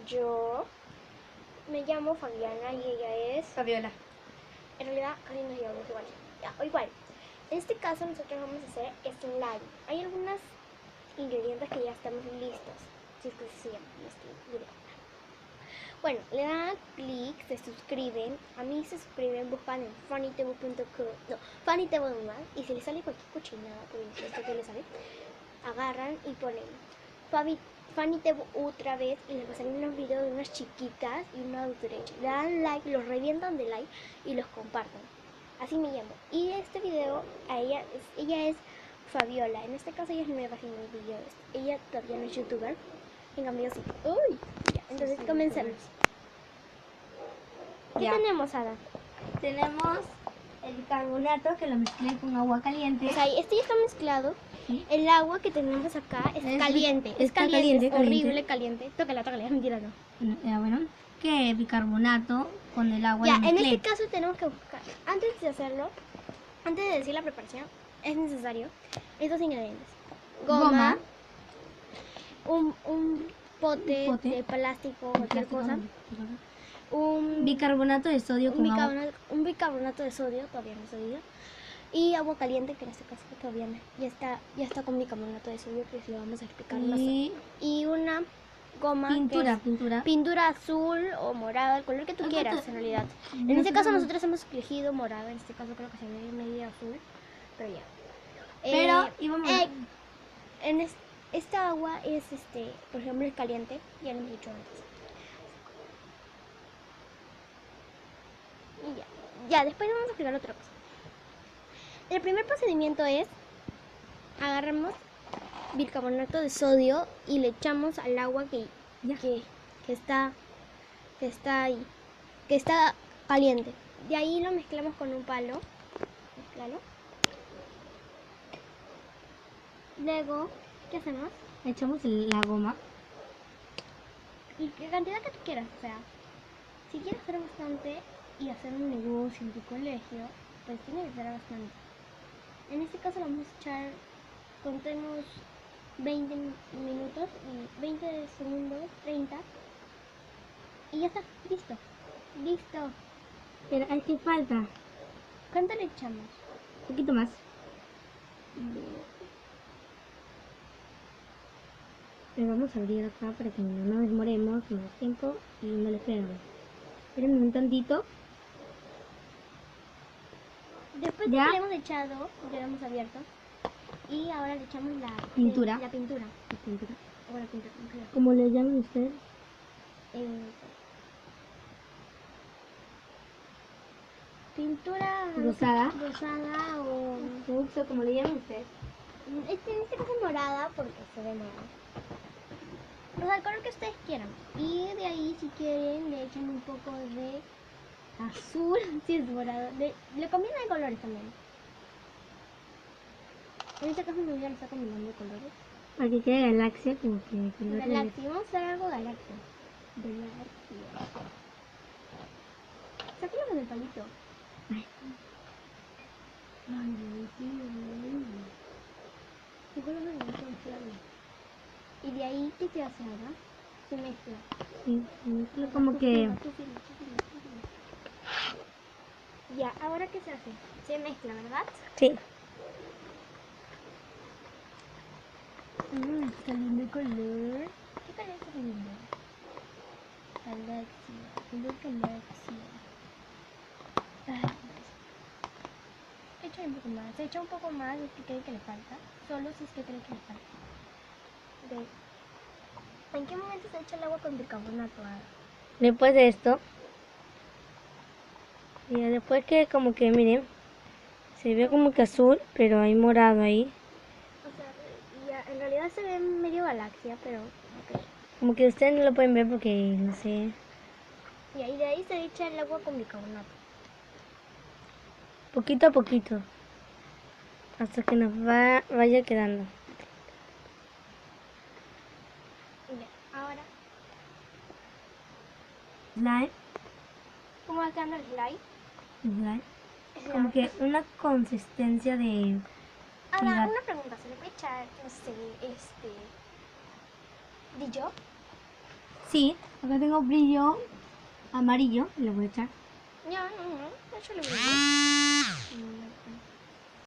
yo me llamo Fabiana y ella es Fabiola. En realidad casi nos llevamos igual. Ya, o igual. En este caso nosotros vamos a hacer slime. Hay algunos ingredientes que ya estamos listos. Si es que se llama este video. Bueno, le dan clic, se suscriben. A mí se suscriben, buscan en funnytable.com. No, funnytable normal. Y si les sale cualquier cochinada, por esto que les sale, agarran y ponen funnytable otra vez y les va a salir unos videos de unas chiquitas y una derecha. Le dan like, los revientan de like y los comparten. Así me llamo. Y este video, ella es Fabiola. En este caso ella es nueva haciendo videos. Ella todavía no es youtuber. En cambio sí. Uy. Ya, entonces comencemos. ¿Qué Ya. tenemos, Ada? Tenemos el bicarbonato que lo mezclé con agua caliente. O sea, este ya está mezclado. Sí. El agua que tenemos acá es caliente. Es caliente, es horrible caliente. Tócala, mentira, no. Bueno, que bicarbonato con el agua Ya, lo en mezclé. este caso tenemos que buscar, antes de hacerlo, antes de decir la preparación, es necesario estos ingredientes. Goma. Un pote de plástico, cualquier cosa. Un Bicarbonato de sodio con agua. un bicarbonato de sodio, todavía no se diga. Y agua caliente, que en este caso todavía no. Ya está con bicarbonato de sodio, que lo vamos a explicar más. Y una goma. Pintura azul o morada, el color que tú quieras en realidad. En este caso nosotros hemos elegido morada, en este caso creo que se ve medio azul, pero ya. Esta agua es por ejemplo es caliente, ya lo hemos dicho antes. Y ya, después vamos a explicar otra cosa. El primer procedimiento es agarramos bicarbonato de sodio y le echamos al agua que está ahí, que está caliente. De ahí lo mezclamos con un palo. Mezclalo. Luego, ¿qué hacemos? Echamos la goma. Y qué cantidad que tú quieras, o sea, si quieres hacer bastante y hacer un negocio en tu colegio, pues tiene que ser bastante. En este caso lo vamos a echar, contemos 20 minutos y 20 segundos, 30. Y ya está, listo. Pero hay que falta. ¿Cuánto le echamos? Un poquito más. Le vamos a abrir acá para que no nos demoremos más tiempo y no le pegamos. Espérenme un tantito. Después de que le hemos echado, ya lo hemos abierto. Y ahora le echamos la pintura. O la pintura. ¿Cómo le llaman ustedes? Pintura rosada o fucsia, como le llaman ustedes. En este caso es morada porque se ve morada. O sea, el color que ustedes quieran. Y de ahí, si quieren, le echan un poco de azul, si es morado. Le combinan de colores también. En este caso mi vida lo está combinando de colores. Para que quede galaxia, como que... Galaxia, vamos a hacer algo galaxia. Sácalo con el palito. Y de ahí, ¿qué se hace ahora? Se mezcla. Sí, se mezcla como que... Ya, ¿ahora qué se hace? Se mezcla, ¿verdad? Sí. Está lindo el color. ¿Qué color está lindo? Galaxia. Echa un poco más de que cree que le falta. Solo si es que cree que le falta. ¿En qué momento se echa el agua con bicarbonato? Después de esto, y después que como que miren, se ve como que azul, pero hay morado ahí. O sea, ya, en realidad se ve medio galaxia, pero okay. Como que ustedes no lo pueden ver porque no sé. Y ahí de ahí se echa el agua con bicarbonato. Poquito a poquito, hasta que nos vaya quedando. Ya, ahora. Slime. ¿Cómo va quedando el slime? Slime. Como que una consistencia de... Ahora, una pregunta, ¿se le puede echar, no sé, ¿Dijon? Sí, acá tengo brillo amarillo, le voy a echar. Ya, no, échale brillo.